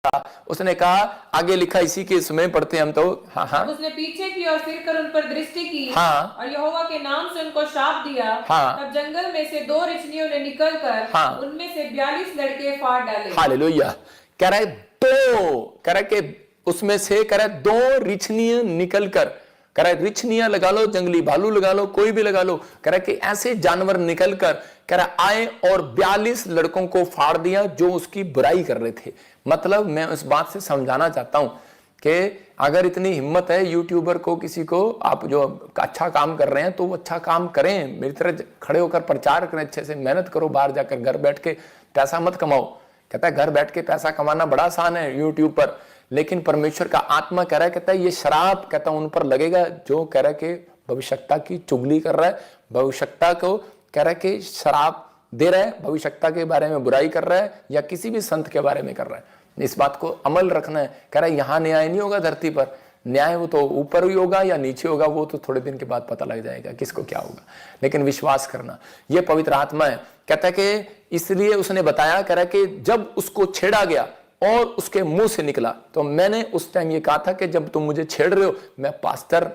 उसने कहा, आगे लिखा इसी के इसमें पढ़ते हैं हम तो, हाँ हाँ, उसने पीछे की और फिर कर उन पर दृष्टि की, हाँ, और यहोवा के नाम से उनको शाप दिया। हाँ, तब जंगल में से 2 रिछनियों ने निकलकर हाँ, उनमें से 42 लड़के फाड़ डाले। हालेलुया। कह रहा है दो, कह रहा है कि उसमें से कह रहा है 2 रिछनियां निकलकर, कह रहा है रिछनियां लगा लो, जंगली भालू लगा लो, कोई भी लगा लो, कह रहा है कि ऐसे जानवर निकलकर कह रहा आए और 42 लड़कों को फाड़ दिया जो उसकी बुराई कर रहे थे। मतलब मैं उस बात से समझाना चाहता हूं कि अगर इतनी हिम्मत है यूट्यूबर को, किसी को, आप जो अच्छा काम कर रहे हैं तो वो अच्छा काम करें, मेरी तरह खड़े होकर प्रचार करें, अच्छे से मेहनत करो, बाहर जाकर घर बैठ के पैसा मत कमाओ। कहता है घर बैठ के पैसा कमाना बड़ा आसान है यूट्यूब पर, लेकिन परमेश्वर का आत्मा कह रहा है, कहता है ये शराब कहता है उन पर लगेगा जो कह रहा है कि भविष्यता की चुगली कर रहा है, भविष्यता को कह रहा है कि शराब दे रहा है, भविष्यता के बारे में बुराई कर रहा है या किसी भी संत के बारे में कर रहा है। इस बात को अमल रखना है। कह रहा है यहां न्याय नहीं होगा धरती पर, न्याय वो तो ऊपर ही होगा या नीचे होगा, वो तो थोड़े दिन के बाद पता लग जाएगा किसको क्या होगा, लेकिन विश्वास करना, ये पवित्र आत्मा है। कहता है कि इसलिए उसने बताया, कह रहा है कि जब उसको छेड़ा गया और उसके मुंह से निकला, तो मैंने उस टाइम ये कहा था कि जब तुम मुझे छेड़ रहे हो, मैं पास्टर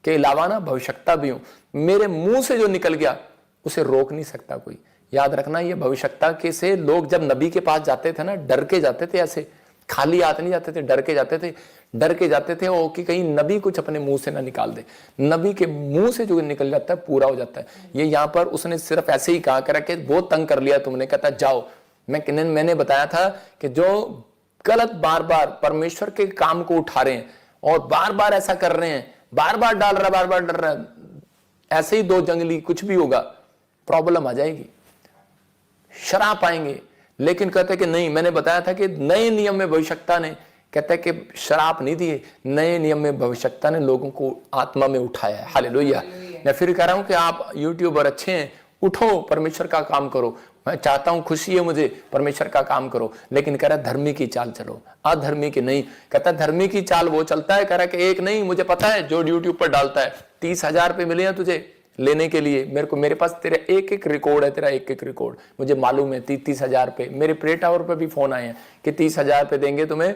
के अलावा ना भविष्यता भी हूं, मेरे मुंह से जो निकल गया उसे रोक नहीं सकता कोई। याद रखना, ये भविष्यता के से लोग जब नबी के पास जाते थे ना, डर के जाते थे, ऐसे खाली हाथ नहीं जाते थे, डर के जाते थे, डर के जाते थे ओ कि कहीं नबी कुछ अपने मुंह से ना निकाल दे। नबी के मुंह से जो निकल जाता है पूरा हो जाता है। ये यहाँ पर उसने सिर्फ ऐसे ही कहा, करा कि बहुत तंग कर लिया तुमने, कहता जाओ। मैंने बताया था कि जो गलत बार बार परमेश्वर के काम को उठा रहे हैं और बार बार ऐसा कर रहे हैं, बार बार डाल रहा, बार बार डर रहा, ऐसे ही 2 जंगली कुछ भी होगा, प्रॉब्लम आ जाएगी, शराप आएंगे। लेकिन कहते कि नहीं, मैंने बताया था कि नए नियम में भविष्यता ने, कहता है कि शराप नहीं दिए, नए नियम में भविष्यता ने लोगों को आत्मा में उठाया है। हालेलुया। मैं फिर कह रहा हूं कि आप यूट्यूबर अच्छे हैं, उठो, परमेश्वर का काम करो। मैं चाहता हूं, खुशी है मुझे, परमेश्वर का काम करो, लेकिन कह रहा धर्मी की चाल चलो, अधर्मी की नहीं। कहता धर्मी की चाल वो चलता है, कह रहा कि एक नहीं, मुझे पता है जो यूट्यूब पर डालता है, 30,000 रुपये मिले हैं तुझे लेने के लिए, मेरे पास तेरा एक रिकॉर्ड है, तेरा एक रिकॉर्ड मुझे मालूम है, 30,000 रुपये। मेरे प्रे टावर पे भी फोन आए हैं कि 30,000 रुपये देंगे तुम्हें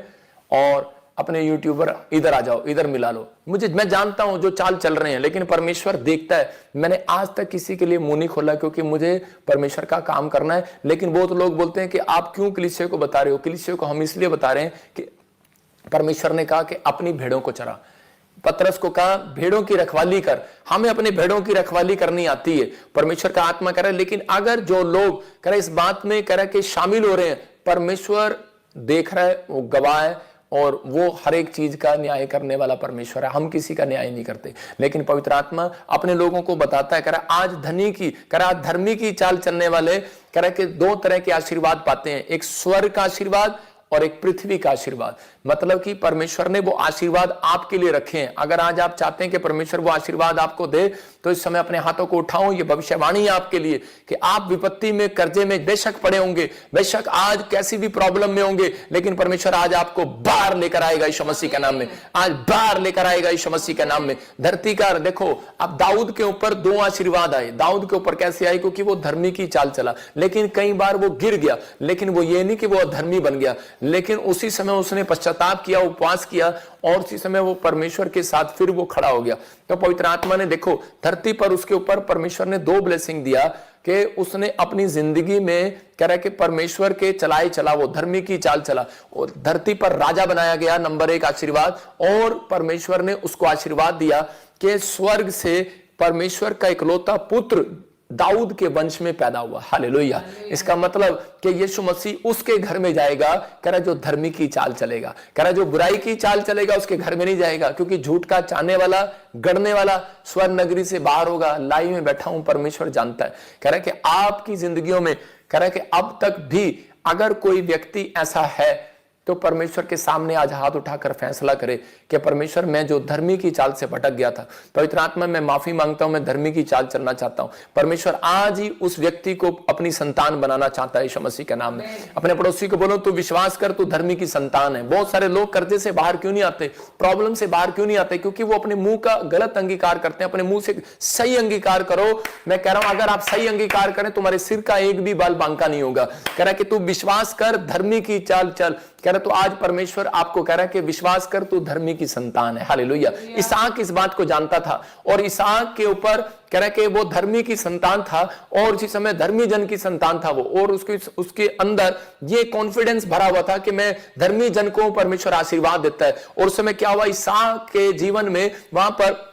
और अपने यूट्यूबर इधर आ जाओ, इधर मिला लो। मैं जानता हूं जो चाल चल रहे हैं, लेकिन परमेश्वर देखता है। मैंने आज तक किसी के लिए मुंह नहीं खोला, क्योंकि मुझे परमेश्वर का काम करना है। लेकिन बहुत लोग बोलते हैं कि आप क्यों कलीसिया को बता रहे हो? कलीसिया को हम इसलिए बता रहे हैं कि परमेश्वर ने कहा कि अपनी भेड़ों को चरा। पतरस को कहा भेड़ों की रखवाली कर, हमें अपनी भेड़ों की रखवाली करनी आती है, परमेश्वर का आत्मा करे। लेकिन अगर जो लोग करे इस बात में करे कि शामिल हो रहे हैं, परमेश्वर देख रहा है, वो गवाह है, और वो हर एक चीज का न्याय करने वाला परमेश्वर है। हम किसी का न्याय नहीं करते, लेकिन पवित्र आत्मा अपने लोगों को बताता है। कह रहा आज धनी की, कह रहा धर्मी की चाल चलने वाले, कह रहा कि 2 तरह के आशीर्वाद पाते हैं, एक स्वर्ग का आशीर्वाद और एक पृथ्वी का आशीर्वाद। मतलब कि परमेश्वर ने वो आशीर्वाद आपके लिए रखे हैं। अगर आज आप चाहते हैं कि परमेश्वर वो आशीर्वाद आपको दे, तो इस समय अपने हाथों को उठाओ। ये भविष्यवाणी है आपके लिए कि आप विपत्ति में, कर्जे में बेशक पड़े होंगे, बेशक आज कैसी भी प्रॉब्लम में होंगे, लेकिन परमेश्वर आज आपको बाहर लेकर आएगा यीशु मसीह के नाम में। आज बाहर लेकर आएगा यीशु मसीह के नाम में। धरती का देखो, अब दाऊद के ऊपर 2 आशीर्वाद आए। दाऊद के ऊपर कैसे आए? क्योंकि वो धर्मी की चाल चला, लेकिन कई बार वो गिर गया, लेकिन वो ये नहीं कि वो अधर्मी बन गया, लेकिन उसी समय उसने पश्चाताप किया, उपवास किया, और उसी समय वो परमेश्वर के साथ फिर वो खड़ा हो गया। तो पवित्र आत्मा ने देखो धरती पर उसके ऊपर परमेश्वर ने 2 ब्लेसिंग दिया कि उसने अपनी जिंदगी में कह रहा है कि परमेश्वर के चलाए चला, वो धर्मी की चाल चला, और धरती पर राजा बनाया गया, नंबर 1 आशीर्वाद। और परमेश्वर ने उसको आशीर्वाद दिया कि स्वर्ग से परमेश्वर का इकलौता पुत्र दाऊद के वंश में पैदा हुआ। हालेलुया। इसका मतलब कि यीशु मसीह उसके घर में जाएगा, कह रहा जो धर्मी की चाल चलेगा, कह रहा जो बुराई की चाल चलेगा उसके घर में नहीं जाएगा, क्योंकि झूठ का चाहने वाला, गढ़ने वाला स्वर्ण नगरी से बाहर होगा। लाई में बैठा हूं, परमेश्वर जानता है। कह रहा कि आपकी जिंदगियों में, कह रहा कि अब तक भी अगर कोई व्यक्ति ऐसा है, तो परमेश्वर के सामने आज हाथ उठाकर फैसला करे कि परमेश्वर मैं जो धर्मी की चाल से भटक गया था, पवित्र आत्मा मैं माफी मांगता हूं, मैं धर्मी की चाल चलना चाहता हूं। परमेश्वर आज ही उस व्यक्ति को अपनी संतान बनाना चाहता है यीशु मसीह के नाम में। अपने पड़ोसी को बोलो तू विश्वास कर, तू धर्मी की संतान है। बहुत सारे लोग कर्जे से बाहर क्यों नहीं आते, प्रॉब्लम से बाहर क्यों नहीं आते? क्योंकि वो अपने मुंह का गलत अंगीकार करते हैं। अपने मुंह से सही अंगीकार करो। मैं कह रहा हूं अगर आप सही अंगीकार करें, तुम्हारे सिर का एक भी बाल बांका नहीं होगा। कह रहा कि तू विश्वास कर, धर्मी की चाल चल, कह कह रहा तो आज परमेश्वर आपको कह रहा है कि विश्वास कर, तू धर्मी की संतान है। हालेलुया। इसहाक इस बात को जानता था और इसहाक के ऊपर कह रहा है कि वो धर्मी की संतान था और उसी समय धर्मी जन की संतान था वो, और उसके अंदर ये कॉन्फिडेंस भरा हुआ था कि मैं धर्मी जन को परमेश्वर आशीर्वाद देता है। और उस समय क्या हुआ, इसहाक के जीवन में वहां पर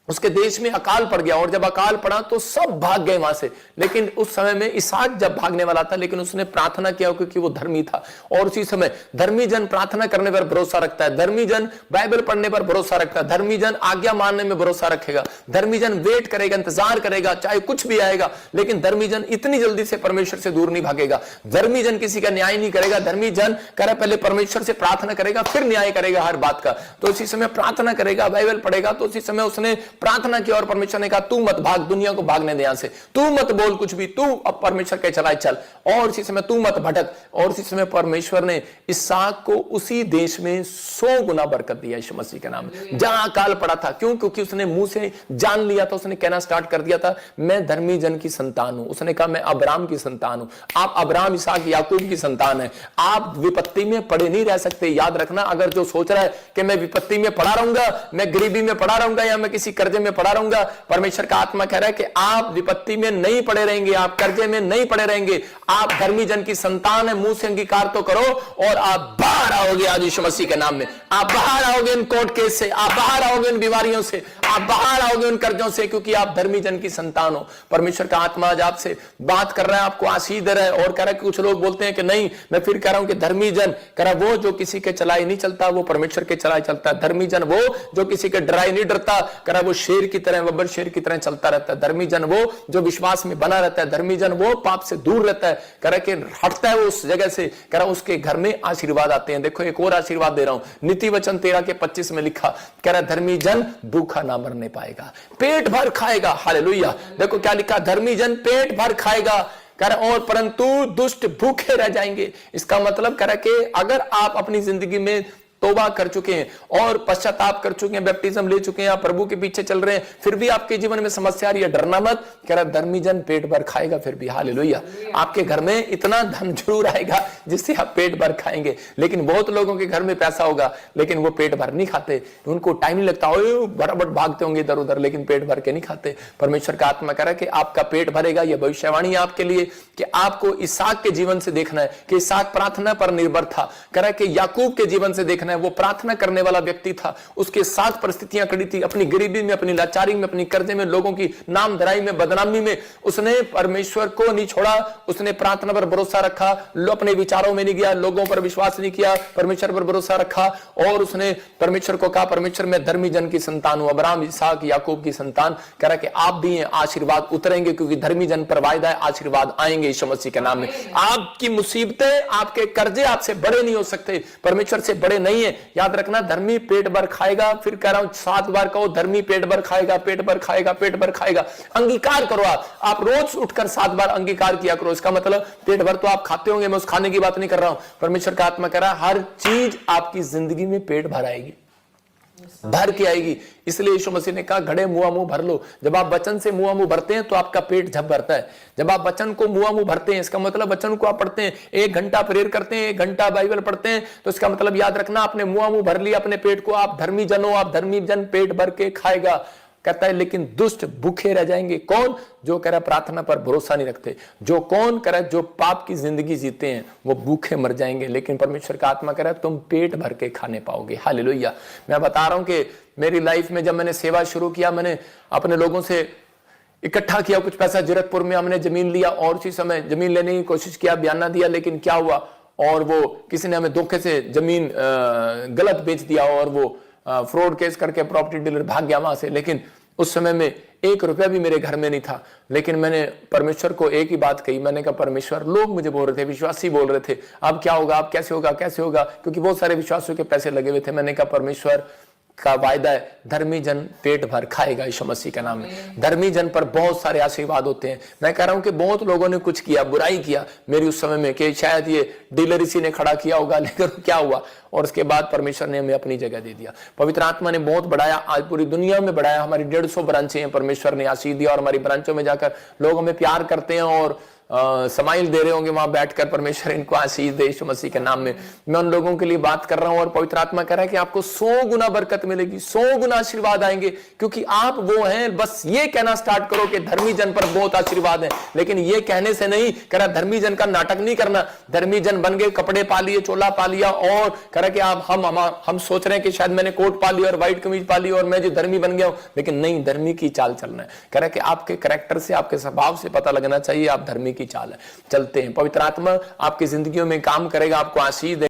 उसके देश में अकाल पड़ गया, और जब अकाल पड़ा तो सब भाग गए वहां से। लेकिन उस समय में इसहाक जब भागने वाला था, लेकिन उसने प्रार्थना किया क्योंकि वो धर्मी था। और उसी समय धर्मी जन प्रार्थना करने पर भरोसा रखता है, धर्मी जन बाइबल पढ़ने पर भरोसा रखता है, धर्मी जन आज्ञा मानने में भरोसा रखेगा, धर्मी जन वेट करेगा, इंतजार करेगा, चाहे कुछ भी आएगा, लेकिन धर्मी जन इतनी जल्दी से परमेश्वर से दूर नहीं भागेगा। धर्मी जन किसी का न्याय नहीं करेगा, धर्मी जन कह रहा पहले परमेश्वर से प्रार्थना करेगा फिर न्याय करेगा हर बात का। तो उसी समय प्रार्थना करेगा, बाइबल पढ़ेगा। तो उसी समय उसने प्रार्थना की और परमेश्वर ने कहा तू मत भाग, दुनिया को भागने दे यहां से, तू मत बोल कुछ भी, तू अब परमेश्वर के चलाए चल, और उसी समय तू मत भटक। और उसी समय परमेश्वर ने इसहाक को उसी देश में 100 गुना बरकत दिया यीशु मसीह के नाम में, जहां अकाल पड़ा था। क्यों? क्योंकि उसने मुंह से जान लिया था, उसने कहना स्टार्ट कर दिया था मैं धर्मी जन की संतान हूं। उसने कहा मैं अब्राहम की संतान हूं। आप अब्राहम, इसहाक, याकूब की संतान है। आप विपत्ति में पड़े नहीं रह सकते। याद रखना, अगर जो सोच रहा है कि मैं विपत्ति में पड़ा रहूंगा, मैं गरीबी में पड़ा रहूंगा या मैं किसी कर्जे में पड़ा रहूंगा, परमेश्वर का आत्मा कह रहा है कि आप विपत्ति में नहीं पड़े रहेंगे, आप कर्जे में नहीं पड़े रहेंगे। आप धर्मी जन की संतान है, मुंह से अंगीकार तो करो और आप बाहर आओगे आज यीशु मसीह के नाम में। आप बाहर आओगे इन कोर्ट केस से, आप बाहर आओगे इन बीमारियों से, आप बाहर आओगे उन कर्जों से, क्योंकि आप धर्मी जन की संतान हो। परमेश्वर का आत्मा आज आपसे बात कर रहा है, आपको आशीष दे रहा है। और कह रहा है, कुछ लोग बोलते हैं कि नहीं, मैं फिर कह रहा हूं कि धर्मी जन कह रहा वो जो किसी के चलाए नहीं चलता, वो परमेश्वर के चलाए चलता है। धर्मी जन वो जो किसी के डराए नहीं डरता, कह रहा वो शेर की तरह, बब्बर शेर की तरह चलता रहता है। धर्मी जन वो जो विश्वास में बना रहता है, धर्मी जन वो पाप से दूर रहता है, कह रहा कि हटता है वो उस जगह से, कह रहा उसके घर में आशीर्वाद आते हैं। देखो एक और आशीर्वाद दे रहा हूं, नीति वचन 13:25 में लिखा, कह रहा धर्मी जन भूखा ना मरने पाएगा, पेट भर खाएगा। हालेलुया। देखो क्या लिखा, धर्मी जन पेट भर खाएगा, कह रहा और परंतु दुष्ट भूखे रह जाएंगे। इसका मतलब कह रहा कि अगर आप अपनी जिंदगी में तौबा कर चुके हैं और पश्चाताप कर चुके हैं, बैप्टिज्म ले चुके हैं, आप प्रभु के पीछे चल रहे हैं, फिर भी आपके जीवन में समस्या आ रही है, डरना मत। कह रहा धर्मी जन पेट भर खाएगा फिर भी। हालेलुया। आपके घर में इतना धन जरूर आएगा जिससे आप पेट भर खाएंगे, लेकिन बहुत लोगों के घर में पैसा होगा लेकिन वो पेट भर नहीं खाते, उनको टाइम नहीं लगता, बराबर भागते होंगे इधर उधर, लेकिन पेट भर के नहीं खाते। परमेश्वर का आत्मा कह रहा है कि आपका पेट भरेगा। यह भविष्यवाणी है आपके लिए कि आपको इसहाक के जीवन से देखना है कि इसहाक प्रार्थना पर निर्भर था। कह रहा है कि याकूब के जीवन से देखना है, वो प्रार्थना करने वाला व्यक्ति था, उसके साथ परिस्थितियां खड़ी थी, अपनी गरीबी में, अपनी लाचारी में, अपनी कर्जे में, लोगों की नाम धराई में, बदनामी में, उसने परमेश्वर को नहीं छोड़ा, उसने प्रार्थना पर भरोसा रखा, अपने विचारों में नहीं गया, लोगों पर विश्वास नहीं किया, परमेश्वर पर भरोसा रखा। और उसने परमेश्वर को कहा परमेश्वर मैं धर्मी जन की संतान हूं, अब्राहम, इसहाक, याकूब की संतान। कह रहा कि आप भी हैं, आशीर्वाद उतरेंगे क्योंकि धर्मी जन पर वायदा है, आशीर्वाद आएंगे यीशु मसीह के नाम में। आपकी मुसीबतें, आपके कर्जे आपसे बड़े नहीं हो सकते, परमेश्वर से बड़े नहीं है। याद रखना, धर्मी पेट भर खाएगा। फिर कह रहा हूं 7 बार कहो, धर्मी पेट भर खाएगा, पेट भर खाएगा, पेट भर खाएगा। अंगीकार करो, आप रोज उठकर 7 बार अंगीकार किया करो। इसका मतलब पेट भर तो आप खाते होंगे, मैं उस खाने की बात नहीं कर रहा हूं। परमेश्वर का आत्मा कह रहा है हर चीज आपकी जिंदगी में पेट भर आएगी, भर के आएगी। इसलिए यीशु मसीह ने कहा घड़े मुआ मुंह भर लो। जब आप वचन से मुआ मुंह भरते हैं तो आपका पेट झप भरता है। जब आप वचन को मुआ मुंह भरते हैं, इसका मतलब वचन को आप पढ़ते हैं, 1 घंटा प्रेयर करते हैं, 1 घंटा बाइबल पढ़ते हैं, तो इसका मतलब याद रखना आपने मुआ मुंह भर लिया अपने पेट को। आप धर्मी जन हो, आप धर्मी जन पेट भर के खाएगा। कहता है लेकिन दुष्ट भूखे रह जाएंगे। कौन? जो कह रहा प्रार्थना पर भरोसा नहीं रखते, जो कौन कह रहा जो पाप की जिंदगी जीते हैं, वो भूखे मर जाएंगे। लेकिन परमेश्वर का आत्मा कह रहा है तुम पेट भर के खाने पाओगे। हालेलुया। मैं बता रहा हूं कि मेरी लाइफ में जब मैंने सेवा शुरू किया, मैंने अपने लोगों से इकट्ठा किया कुछ पैसा, जीरकपुर में हमने जमीन लिया और उसी समय जमीन लेने की कोशिश किया, बयाना दिया, लेकिन क्या हुआ, और वो किसी ने हमें धोखे से जमीन गलत बेच दिया और वो फ्रॉड केस करके प्रॉपर्टी डीलर भाग गया वहां से। लेकिन उस समय में 1 रुपया भी मेरे घर में नहीं था, लेकिन मैंने परमेश्वर को एक ही बात कही। मैंने कहा परमेश्वर, लोग मुझे बोल रहे थे, विश्वासी बोल रहे थे अब क्या होगा, अब कैसे होगा, कैसे होगा, क्योंकि बहुत सारे विश्वासियों के पैसे लगे हुए थे। मैंने कहा परमेश्वर का वायदा है धर्मी जन पेट भर खाएगा यीशु मसीह के नाम में। धर्मी जन पर बहुत सारे आशीर्वाद होते हैं। मैं कह रहा हूं कि बहुत लोगों ने कुछ किया, बुराई किया मेरी उस समय में, कि शायद ये डीलर इसी ने खड़ा किया होगा, लेकिन क्या हुआ, और उसके बाद परमेश्वर ने हमें अपनी जगह दे दिया। पवित्र आत्मा ने बहुत बढ़ाया, आज पूरी दुनिया में बढ़ाया। हमारी 150 ब्रांचें हैं, परमेश्वर ने आशीष दिया, और हमारी ब्रांचों में जाकर लोग हमें प्यार करते हैं और समाइल दे रहे होंगे वहां बैठकर, परमेश्वर इनको आशीष दे यीशु मसीह के नाम में। मैं उन लोगों के लिए बात कर रहा हूं और पवित्र आत्मा कह रहा है कि आपको 100 गुना बरकत मिलेगी, 100 गुना आशीर्वाद आएंगे, क्योंकि आप वो हैं। बस ये कहना स्टार्ट करो कि धर्मी जन पर बहुत आशीर्वाद है, लेकिन ये कहने से नहीं, कह रहा धर्मी जन का नाटक नहीं करना। धर्मी जन बन गए, कपड़े पा लिए, चोला पा लिया, और कह रहा कि आप हम सोच रहे हैं कि शायद मैंने कोट पा लिया और व्हाइट कमीज पा ली और मैं जो धर्मी बन गया हूं, लेकिन नहीं, धर्मी की चाल चलना है। कह रहा कि आपके कैरेक्टर से, आपके स्वभाव से पता लगना चाहिए आप धर्मी की चाल है। चलते हैं, पवित्र आत्मा आपकी जिंदगियों में काम करेगा, आपको आशीष